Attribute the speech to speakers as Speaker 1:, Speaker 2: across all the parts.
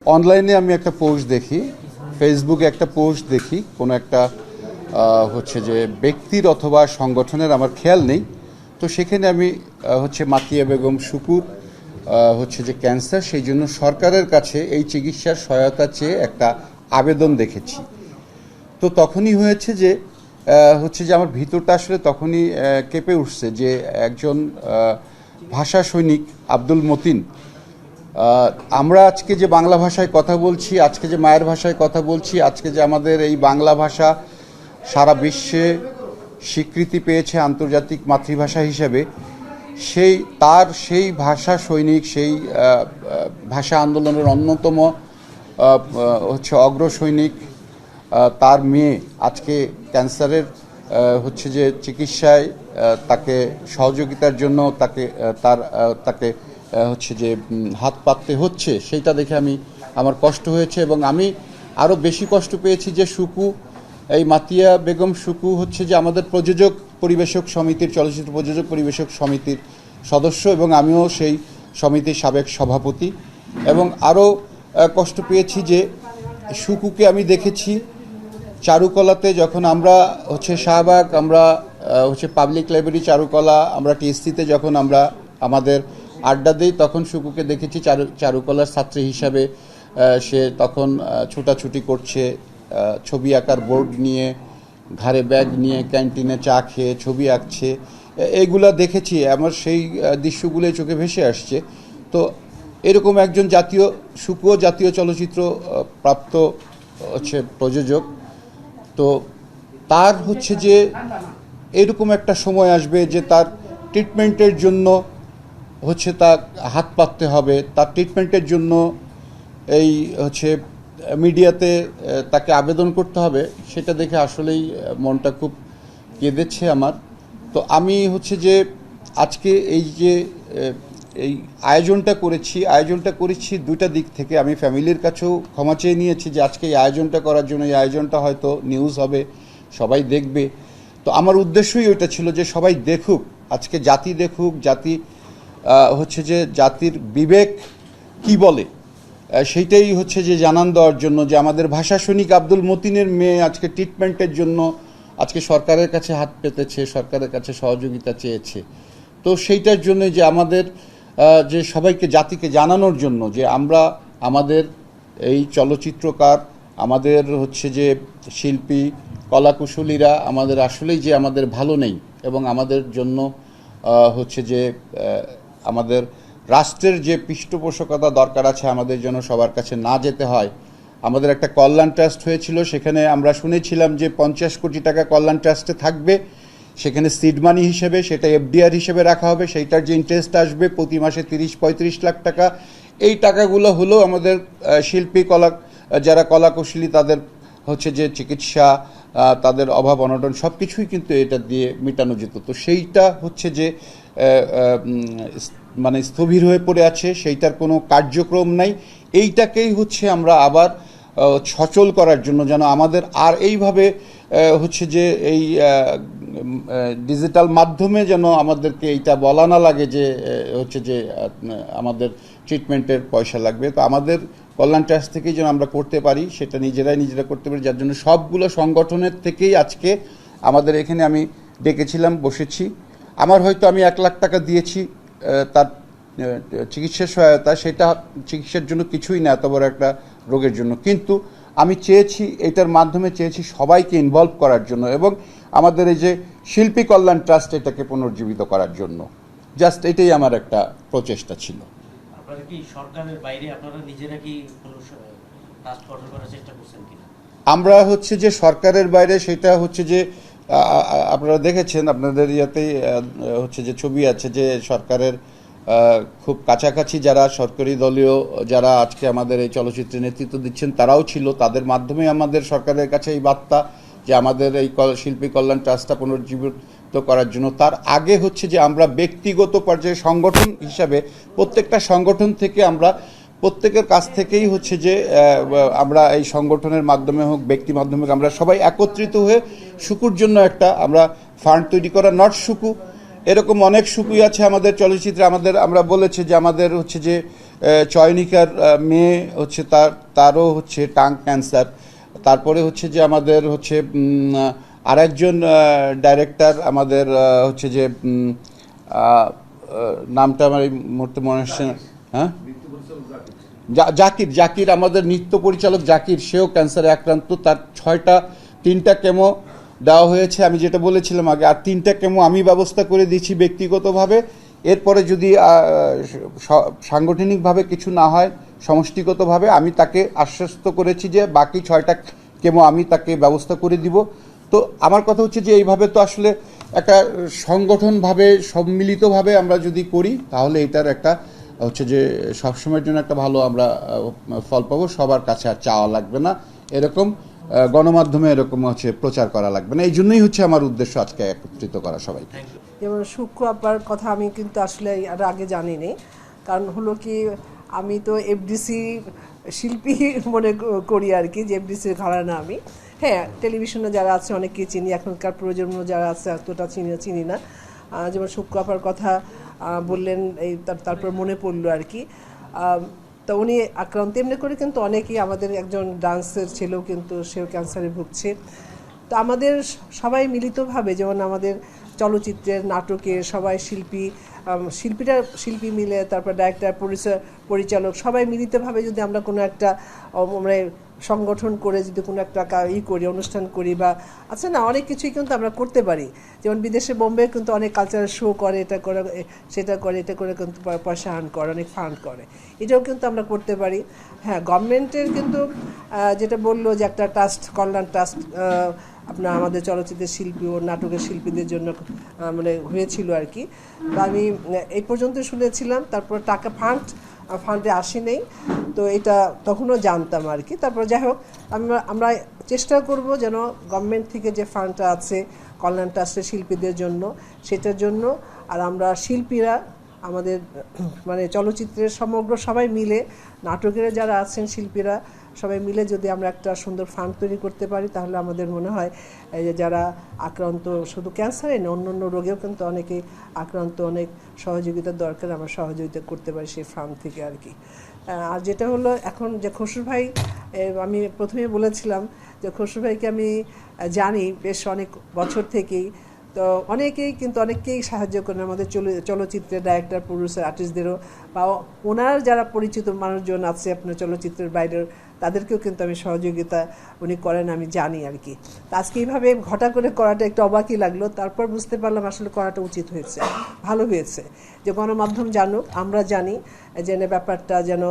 Speaker 1: অনলাইনে আমি একটা পোস্ট দেখি, ফেসবুকে একটা পোস্ট দেখি, কোনো একটা হচ্ছে যে ব্যক্তির অথবা সংগঠনের, আমার খেয়াল নেই। তো সেখানে আমি মাতিয়া বেগম শুকুর হচ্ছে যে ক্যান্সার, সেই জন্য সরকারের কাছে এই চিকিৎসার সহায়তা চেয়ে একটা আবেদন দেখেছি। তো তখনই হয়েছে যে আমার ভিতরটা আসলে তখনই কেঁপে উঠছে যে একজন ভাষা সৈনিক আব্দুল মতিন, আমরা আজকে যে বাংলা ভাষায় কথা বলছি, আজকে যে মায়ের ভাষায় কথা বলছি, আজকে যে আমাদের এই বাংলা ভাষা সারা বিশ্বে স্বীকৃতি পেয়েছে আন্তর্জাতিক মাতৃভাষা হিসেবে, সেই ভাষা সৈনিক, সেই ভাষা আন্দোলনের অন্যতম অগ্রসৈনিক, তার মেয়ে আজকে ক্যান্সারের যে চিকিৎসায় তাকে সহযোগিতার জন্য তাকে হাত পাততে হচ্ছে, সেইটা দেখে আমার কষ্ট হয়েছে। এবং আমি আরও বেশি কষ্ট পেয়েছি যে এই মাতিয়া বেগম শুকু আমাদের প্রযোজক পরিবেশক সমিতির, চলচ্চিত্র প্রযোজক পরিবেশক সমিতির সদস্য, এবং আমিও সেই সমিতির সাবেক সভাপতি। এবং আরও কষ্ট পেয়েছি যে শুকুকে আমি দেখেছি চারুকলাতে, যখন আমরা শাহবাগ, আমরা পাবলিক লাইব্রেরি চারুকলা, আমরা টিএসসিতে যখন আমরা আমাদের আড্ডা দিই, তখন শুকুকে দেখেছি চারুকলার ছাত্রী হিসাবে। সে তখন ছুটাছুটি করছে, ছবি আঁকার বোর্ড নিয়ে, ঘাড়ে ব্যাগ নিয়ে, ক্যান্টিনে চা খেয়ে ছবি আঁকছে। এইগুলা দেখেছি, আমার সেই দৃশ্যগুলো চোখে ভেসে আসছে। তো এরকম একজন শুকুও জাতীয় চলচ্চিত্র প্রাপ্ত প্রযোজক। তো তার যে এরকম একটা সময় আসবে যে তার ট্রিটমেন্টের জন্য তার হাত পাততে হবে, তার ট্রিটমেন্টের জন্য এই মিডিয়াতে তাকে আবেদন করতে হবে। সেটা দেখে আসলেই মনটা খুব কেঁদেছে আমার। তো আমি আজকে এই আয়োজনটা করেছি দুইটা দিক থেকে। আমি ফ্যামিলির কাছেও ক্ষমা চেয়ে নিয়েছি যে আজকে এই আয়োজনটা করার জন্য, এই আয়োজনটা হয়তো নিউজ হবে, সবাই দেখবে। তো আমার উদ্দেশ্যই ওইটা ছিল যে সবাই দেখুক, আজকে জাতি দেখুক, জাতির বিবেক কি বলে, সেইটাই জানান দেওয়ার জন্য যে আমাদের ভাষা সৈনিক আব্দুল মতিনের মেয়ে আজকে ট্রিটমেন্টের জন্য আজকে সরকারের কাছে হাত পেতেছে, সরকারের কাছে সহযোগিতা চেয়েছে। তো সেইটার জন্য যে আমাদের যে সবাইকে, জাতিকে জানানোর জন্য যে আমরা আমাদের এই চলচ্চিত্রকার, আমাদের শিল্পী, কলাকুশলীরা আমাদের আসলেই যে আমাদের ভালো নেই, এবং আমাদের জন্য আমাদের রাষ্ট্রের যে পৃষ্ঠপোষকতা দরকার আছে, আমাদের জন্য সবার কাছে না যেতে হয়। আমাদের একটা কল্যাণ ট্রাস্ট হয়েছিল, সেখানে আমরা শুনেছিলাম যে 50 কোটি টাকা কল্যাণ ট্রাস্টে থাকবে, সেখানে সিড মানি হিসেবে, সেটা এফডিআর হিসেবে রাখা হবে। সেইটার যে ইন্টারেস্ট আসবে প্রতি মাসে 30-35 লাখ টাকা, এই টাকাগুলো হলো আমাদের শিল্পী, যারা কলাকুশলী, তাদের যে চিকিৎসা, তাদের অভাব অনটন সব কিছুই কিন্তু এটা দিয়ে মেটানো যেত। তো সেইটা স্থবির হয়ে পড়ে আছে, সেইটার কোনো কার্যক্রম নাই। এইটাকেই আমরা আবার সচল করার জন্য, যেন আমাদের আর এইভাবে এই ডিজিটাল মাধ্যমে যেন আমাদেরকে এইটা বলা না লাগে যে আমাদের ট্রিটমেন্টের পয়সা লাগবে। তো আমাদের কল্যাণ ট্রাস্ট থেকেই যেন আমরা করতে পারি, সেটা নিজেরা করতে পারি, যার জন্য সবগুলো সংগঠনের থেকেই আজকে আমাদের এখানে আমি ডেকেছিলাম, বসেছি। আমার হয়তো আমি 1 লাখ টাকা দিয়েছি তার চিকিৎসা সহায়তা, সেটা চিকিৎসার জন্য কিছুই না, এত বড় একটা রোগের জন্য। কিন্তু আমি চেয়েছি, এটার মাধ্যমে চেয়েছি সবাইকে ইনভলভ করার জন্য, এবং আমাদের এই যে শিল্পী কল্যাণ ট্রাস্ট, এটাকে পুনর্জীবিত করার জন্য। জাস্ট এটাই আমার একটা প্রচেষ্টা ছিল।
Speaker 2: আপনারা কি সরকারের বাইরে আপনারা নিজেরা কি ট্রাস্ট গঠন করার চেষ্টা করছেন কিনা?
Speaker 1: আমরা সরকারের বাইরে, সেটা আপনারা দেখেছেন, আপনাদের ইয়াতেই যে ছবি আছে, যে সরকারের খুব কাছাকাছি যারা সরকারি দলীয়, যারা আজকে আমাদের এই চলচ্চিত্রে নেতৃত্ব দিচ্ছেন, তারাও ছিল। তাদের মাধ্যমে আমাদের সরকারের কাছে এই বার্তা যে আমাদের এই শিল্পী কল্যাণ ট্রাস্টটা পুনর্জীবিত করার জন্য। তার আগে যে আমরা ব্যক্তিগত পর্যায়ে সংগঠন হিসাবে, প্রত্যেকটা সংগঠন থেকে আমরা প্রত্যেকের কাছ থেকেই আমরা এই সংগঠনের মাধ্যমে হোক, ব্যক্তি মাধ্যমে হোক, আমরা সবাই একত্রিত হয়ে শুকুর জন্য একটা আমরা ফান্ড তৈরি করা। নট শুকু, এরকম অনেক শুকুই আছে আমাদের চলচ্চিত্রে। আমরা বলেছি যে আমাদের চয়নিকার মেয়ে হচ্ছে তারও হচ্ছে টাং ক্যান্সার। তারপরে হচ্ছে যে আমাদের হচ্ছে আরেকজন ডাইরেক্টর আমাদের হচ্ছে যে নামটা আমার এই মুহূর্তে মনে আসছে না। হ্যাঁ, জাকির আমাদের নৃত্য পরিচালক জাকির, সেও ক্যান্সারে আক্রান্ত। তার 3টা কেমো দেওয়া হয়েছে, আমি যেটা বলেছিলাম আগে, আর 3টা কেমো আমি ব্যবস্থা করে দিয়েছি ব্যক্তিগতভাবে। এরপরে যদি সাংগঠনিকভাবে কিছু না হয়, সমষ্টিগতভাবে আমি তাকে আশ্বস্ত করেছি যে বাকি 6টা কেমো আমি তাকে ব্যবস্থা করে দিব। তো আমার কথা হচ্ছে যে এইভাবে তো আসলে একটা সংগঠনভাবে সম্মিলিতভাবে আমরা যদি করি তাহলে এটার একটা হচ্ছে যে সবসময়ের জন্য একটা ভালো আমরা ফল পাবো। সবার কাছে আর চাওয়া লাগবে না, এরকম গণমাধ্যমে এরকম হচ্ছে প্রচার করা লাগবে না। এই জন্যই হচ্ছে আমার উদ্দেশ্য আজকে একত্রিত করা সবাইকে।
Speaker 3: যেমন শুক্র আপার কথা আমি কিন্তু আসলে আর আগে জানিনি, কারণ হলো কি আমি তো এফডিসি শিল্পী মনে করি আর কি, যে এফডিসির ঘরানা আমি। হ্যাঁ, টেলিভিশনে যারা আছে অনেকেই চিনি, এখনকার প্রজন্ম যারা আছে এতটা চিনি না। যেমন শুক্র আপার কথা বললেন, এই তারপর মনে পড়লো আর কি। তো উনি আক্রান্ত, এমনি করে কিন্তু অনেকেই, আমাদের একজন ডান্সের ছেলেও কিন্তু সেও ক্যান্সারে ভুগছে। তো আমাদের সবাই মিলিতভাবে, যেমন আমাদের চলচ্চিত্রের, নাটকের সবাই শিল্পী মিলে, তারপর ডাইরেক্টর, পরিচালক সবাই মিলিতভাবে যদি আমরা কোনো একটা মানে সংগঠন করে যদি কোনো একটা করি, অনুষ্ঠান করি, বা আচ্ছা না, অনেক কিছুই কিন্তু আমরা করতে পারি। যেমন বিদেশে বোম্বে কিন্তু অনেক কালচারাল শো করে, এটা করে সেটা করে, এটা করে কিন্তু পয়সা আর্ন করে, অনেক ফান্ড করে, এটাও কিন্তু আমরা করতে পারি। হ্যাঁ, গভর্নমেন্টের কিন্তু যেটা বললো যে একটা ট্রাস্ট, কল্যাণ ট্রাস্ট আপনার আমাদের চলচ্চিত্রের শিল্পী ও নাটকের শিল্পীদের জন্য মানে হয়েছিল আর কি। তো আমি এই পর্যন্ত শুনেছিলাম, তারপর টাকা ফান্ডে আসি নেই, তো এটা তখনও জানতাম আর কি। তারপর যাই হোক, আমরা চেষ্টা করব যেন গভর্নমেন্ট থেকে যে ফান্ডটা আছে কল্যাণ ট্রাস্টের শিল্পীদের জন্য, সেটার জন্য, আর আমরা শিল্পীরা আমাদের মানে চলচ্চিত্রের সমগ্র সবাই মিলে, নাটকের যারা আছেন শিল্পীরা সবাই মিলে যদি আমরা একটা সুন্দর ফান্ড তৈরি করতে পারি, তাহলে আমাদের মনে হয় যে যারা আক্রান্ত, শুধু ক্যান্সারে না, অন্য রোগেও কিন্তু অনেকেই আক্রান্ত, অনেক সহযোগিতার দরকার, আমরা সহযোগিতা করতে পারি সেই ফান্ড থেকে আর কি। আর যেটা হলো এখন যে খসরু ভাই, আমি প্রথমেই বলেছিলাম যে খসরু ভাইকে আমি জানি বেশ অনেক বছর থেকেই। তো অনেকেই সাহায্য করেন আমাদের চলচ্চিত্রের ডাইরেক্টর, প্রডিউসার, আর্টিস্টদেরও, বা ওনার যারা পরিচিত মানুষজন আছে আপনার চলচ্চিত্রের বাইরের, তাদেরকেও কিন্তু আমি সহযোগিতা উনি করেন, আমি জানি আর কি। তো আজকে এইভাবে ঘটা করে করাটা একটু অবাকই লাগলো, তারপর বুঝতে পারলাম আসলে করাটা উচিত হয়েছে, ভালো হয়েছে যে গণমাধ্যম জানুক, আমরা জানি, যেন ব্যাপারটা যেন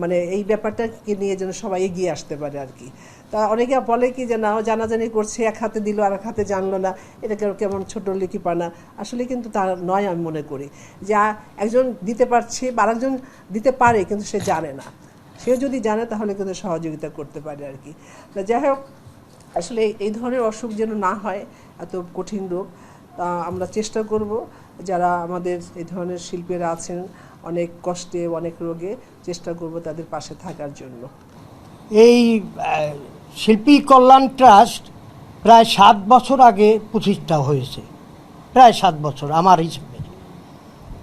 Speaker 3: মানে এই ব্যাপারটাকে নিয়ে যেন সবাই এগিয়ে আসতে পারে আর কি। তা অনেকে বলে কি যে না, জানাজানি করছে, এক হাতে দিল আর এক হাতে জানলো না, এটা কেমন ছোট লিখিপানা। আসলে কিন্তু তা নয়, আমি মনে করি যে একজন দিতে পারছে বা আরেকজন দিতে পারে, কিন্তু সে জানে না। সে যদি জানে তাহলে কিন্তু সহযোগিতা করতে পারে আর কি। যাই হোক, আসলে এই ধরনের অসুখ যেন না হয়, এত কঠিন রোগ। তা আমরা চেষ্টা করব যারা আমাদের এই ধরনের শিল্পীরা আছেন অনেক কষ্টে, অনেক রোগে, চেষ্টা করব তাদের পাশে থাকার জন্য।
Speaker 4: এই শিল্পী কল্যাণ ট্রাস্ট প্রায় 7 বছর আগে প্রতিষ্ঠা হয়েছে, প্রায় 7 বছর আমার হিসেবে।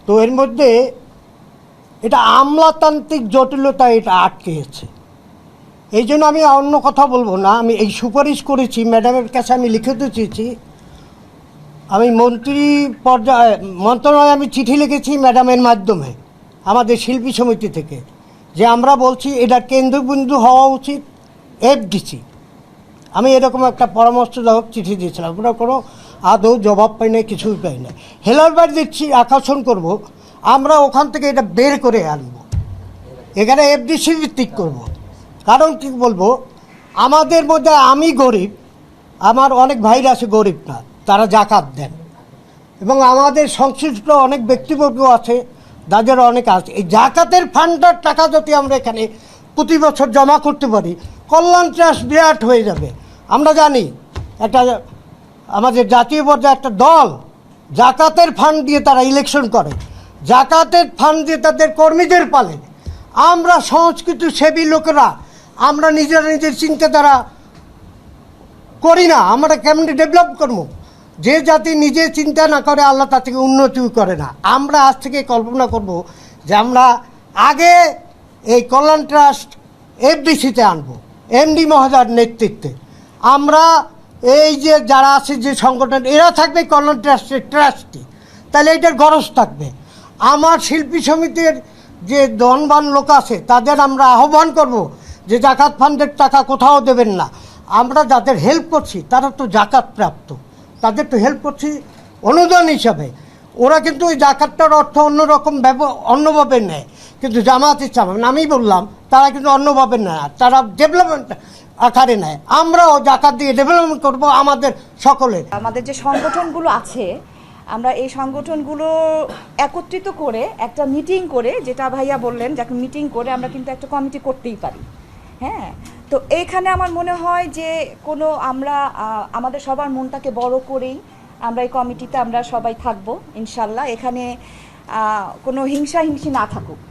Speaker 4: তো এর মধ্যে এটা আমলাতান্ত্রিক জটিলতা এটা আটকে গেছে। এই জন্য আমি অন্য কথা বলবো না, আমি এই সুপারিশ করেছি, ম্যাডামের কাছে আমি লিখিত চেয়েছি, আমি মন্ত্রণালয়ে আমি চিঠি লিখেছি ম্যাডামের মাধ্যমে আমাদের শিল্পী সমিতি থেকে, যে আমরা বলছি এটা কেন্দ্রবিন্দু হওয়া উচিত এফডিসি। আমি এরকম একটা পরামর্শদায়ক চিঠি দিয়েছিলাম, ওরা কোনো আদৌ জবাব পাই না, কিছুই পাই না। হেলারবার দিচ্ছি, আকর্ষণ করব, আমরা ওখান থেকে এটা বের করে আনব, এখানে এফডিসি ভিত্তিক করব। কারণ কি বলবো, আমাদের মধ্যে আমি গরিব, আমার অনেক ভাইরা আছে গরিব না, তারা জাকাত দেন, এবং আমাদের সংশ্লিষ্ট অনেক ব্যক্তিবর্গ আছে যাদের অনেক আছে। এই জাকাতের ফান্ডের টাকা যদি আমরা এখানে প্রতি বছর জমা করতে পারি, কল্যাণ ট্রাস্ট বিরাট হয়ে যাবে। আমরা জানি একটা আমাদের জাতীয় পর্যায়ে একটা দল জাকাতের ফান্ড দিয়ে তারা ইলেকশন করে, জাকাতের ফান্ড দিয়ে তাদের কর্মীদের পালে। আমরা সংস্কৃতি সেবী লোকেরা আমরা নিজের চিন্তাধারা করি না, আমরা কেমনি ডেভেলপ করবো? যে জাতি নিজে চিন্তা না করে আল্লাহ তার থেকে উন্নতিও করে না। আমরা আজ থেকে কল্পনা করব যে আমরা আগে এই কল্যাণ ট্রাস্ট এফডিসিতে আনবো এমডি মহোদয়ের নেতৃত্বে। আমরা এই যে যারা আছে যে সংগঠন এরা থাকবে কল্যাণ ট্রাস্টের ট্রাস্টি, তাহলে এটার গরজ থাকবে। আমার শিল্পী সমিতির যে ধনবান লোক আছে তাদের আমরা আহ্বান করব যে জাকাত ফান্ডের টাকা কোথাও দেবেন না। আমরা যাদের হেল্প করছি তারা তো জাকাত প্রাপ্ত, তাদের তো হেল্প করছি অনুদান হিসাবে। ওরা কিন্তু ওই জাকাতটার অর্থ অন্যরকম অন্যভাবে নেয়, কিন্তু জামাত ইসলাম আমি বললাম তারা কিন্তু অন্যভাবে নেয় না, তারা ডেভেলপমেন্ট আকারে নেয়। আমরাও জাকাত দিয়ে ডেভেলপমেন্ট করব আমাদের সকলের।
Speaker 5: আমাদের যে সংগঠনগুলো আছে আমরা এই সংগঠনগুলো একত্রিত করে একটা মিটিং করে, যেটা ভাইয়া বললেন যাকে মিটিং করে আমরা কিন্তু একটা কমিটি করতেই পারি। হ্যাঁ, তো এইখানে আমার মনে হয় যে কোনো আমরা আমাদের সবার মনটাকে বড় করেই আমরা এই কমিটিতে আমরা সবাই থাকবো ইনশাল্লাহ। এখানে কোনো হিংসি না থাকুক।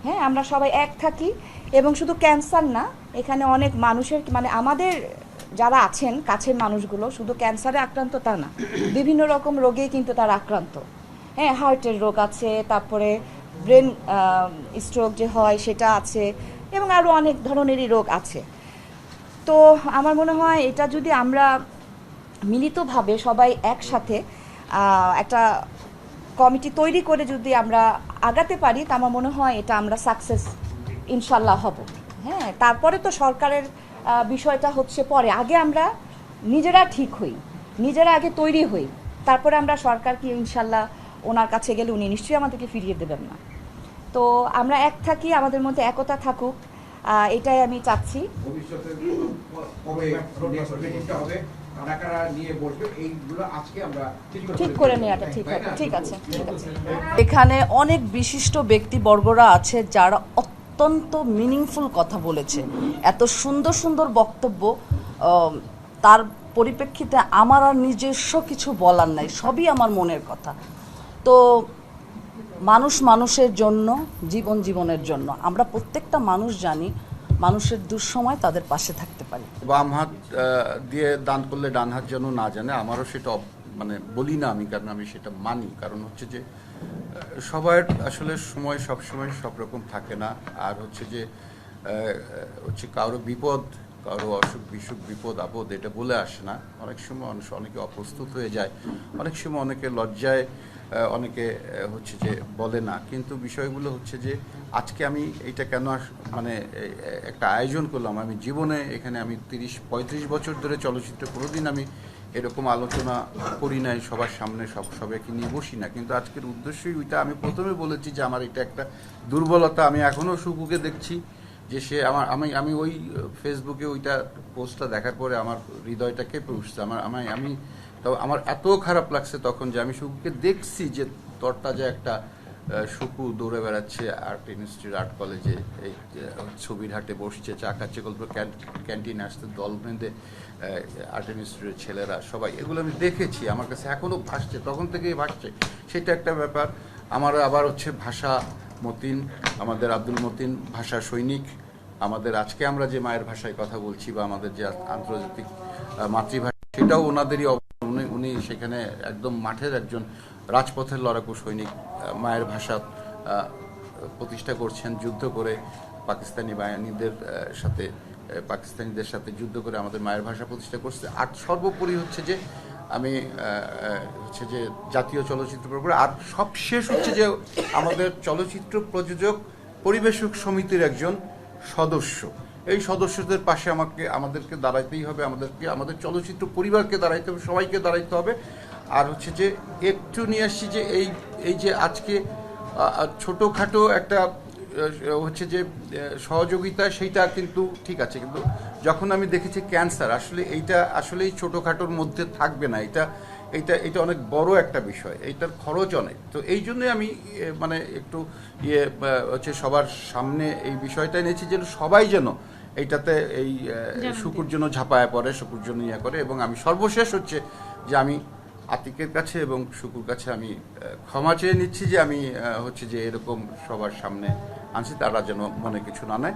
Speaker 5: হ্যাঁ, আমরা সবাই এক থাকি এবং শুধু ক্যান্সার না, এখানে অনেক মানুষের মানে আমাদের যারা আছেন কাছের মানুষগুলো শুধু ক্যান্সারে আক্রান্ত তা না, বিভিন্ন রকম রোগে কিন্তু তারা আক্রান্ত। হ্যাঁ, হার্টের রোগ আছে, তারপরে ব্রেন স্ট্রোক যে হয় সেটা আছে, এবং আরও অনেক ধরনেরই রোগ আছে। তো আমার মনে হয় এটা যদি আমরা মিলিতভাবে সবাই একসাথে একটা কমিটি তৈরি করে যদি আমরা আগাতে পারি, তা আমার মনে হয় এটা আমরা সাকসেস ইনশাল্লাহ হব। হ্যাঁ, তারপরে তো সরকারের বিষয়টা হচ্ছে পরে, আগে আমরা নিজেরা ঠিক হই, নিজেরা আগে তৈরি হই, তারপরে আমরা সরকারকে ইনশাল্লাহ ওনার কাছে গেলে উনি নিশ্চয়ই আমাদেরকে ফিরিয়ে দেবেন না। তো আমরা এক থাকি, আমাদের মধ্যে একতা থাকুক, এটাই আমি চাচ্ছি। ঠিক করে নেওয়াটা ঠিক হবে। ঠিক আছে, ঠিক আছে।
Speaker 6: এখানে অনেক বিশিষ্ট ব্যক্তিবর্গরা আছে যারা অত্যন্ত মিনিংফুল কথা বলেছে, এত সুন্দর সুন্দর বক্তব্য। তার পরিপ্রেক্ষিতে আমার আর নিজস্ব কিছু বলার নাই, সবই আমার মনের কথা। তো মানুষ মানুষের জন্য, জীবন জীবনের জন্য, আমরা প্রত্যেকটা মানুষ জানি মানুষের দুঃসময় তাদের পাশে থাকতে পারি।
Speaker 1: বাম হাত দিয়ে দান করলে ডান হাত যেন না জানে, আমারও সেটা মানে বলি না আমি, কারণ আমি সেটা মানি। কারণ হচ্ছে যে সবার আসলে সময় সব সময় সব রকম থাকে না। আর হচ্ছে যে কারো বিপদ, কারো অসুখ বিসুখ, বিপদ আপদ এটা বলে আসে না। অনেক সময় অনেকে অপ্রস্তুত হয়ে যায়, অনেক সময় অনেকে লজ্জায়, অনেকে হচ্ছে যে বলে না। কিন্তু বিষয়গুলো হচ্ছে যে আজকে আমি এইটা কেন মানে একটা আয়োজন করলাম, আমি জীবনে এখানে আমি 30-35 বছর ধরে চলচ্চিত্রে কোনোদিন আমি এরকম আলোচনা করি নাই, সবার সামনে সবাইকে নিয়ে বসি না। কিন্তু আজকের উদ্দেশ্যই ওইটা, আমি প্রথমে বলেছি যে আমার এটা একটা দুর্বলতা। আমি এখনও শুকুকে দেখছি যে সে আমি ওই ফেসবুকে ওইটা পোস্টটা দেখার পরে আমার হৃদয়টা কেঁপে উঠছে। আমার এত খারাপ লাগছে তখন যে আমি শুকুকে দেখছি যে তরতাজা একটা শুকু দৌড়ে বেড়াচ্ছে আর্ট ইনস্টিটিউট, আর্ট কলেজে, এই ছবির হাটে বসছে, চা খাচ্ছে, গল্প ক্যান্টিনে আসতে দল বেঁধে আর্ট ইনস্টিটিউটের ছেলেরা সবাই, এগুলো আমি দেখেছি, আমার কাছে এখনও ভাসছে, তখন থেকেই ভাসছে। সেটা একটা ব্যাপার। আমার আবার হচ্ছে ভাষা মতিন, আমাদের আব্দুল মতিন ভাষা সৈনিক, আমাদের আজকে আমরা যে মায়ের ভাষায় কথা বলছি বা আমাদের যে আন্তর্জাতিক মাতৃভাষা, সেটাও ওনাদেরই। উনি সেখানে একদম মাঠের একজন রাজপথের লড়াকু সৈনিক, মায়ের ভাষা প্রতিষ্ঠা করছেন, যুদ্ধ করে পাকিস্তানিদের সাথে যুদ্ধ করে আমাদের মায়ের ভাষা প্রতিষ্ঠা করছে। আর সর্বোপরি হচ্ছে যে আমি হচ্ছে যে জাতীয় চলচ্চিত্র প্রকল্প, আর সবশেষ হচ্ছে যে আমাদের চলচ্চিত্র প্রযোজক পরিবেশক সমিতির একজন সদস্য। এই সদস্যদের পাশে আমাদেরকে দাঁড়াইতেই হবে, আমাদের চলচ্চিত্র পরিবারকে দাঁড়াইতে হবে, সবাইকে দাঁড়াইতে হবে। আর হচ্ছে যে একটু নিয়ে আসছি যে এই যে আজকে ছোটোখাটো একটা হচ্ছে যে সহযোগিতা, সেইটা কিন্তু ঠিক আছে, কিন্তু যখন আমি দেখেছি ক্যান্সার, আসলে এইটা আসলেই ছোটোখাটোর মধ্যে থাকবে না, এটা অনেক বড় একটা বিষয়, এইটার খরচ অনেক। তো এই জন্যই আমি মানে একটু হচ্ছে সবার সামনে এই বিষয়টা এনেছি, যেন সবাই যেন এইটাতে এই শুকুর জন্য ঝাঁপায় পড়ে, শুকুর জন্য করে। এবং আমি সর্বশেষ হচ্ছে যে আমি আতিকের কাছে এবং শুকুর কাছে আমি ক্ষমা চেয়ে নিচ্ছি যে আমি হচ্ছে যে এরকম সবার সামনে আনছি, তারা যেন মনে কিছু না নেয়।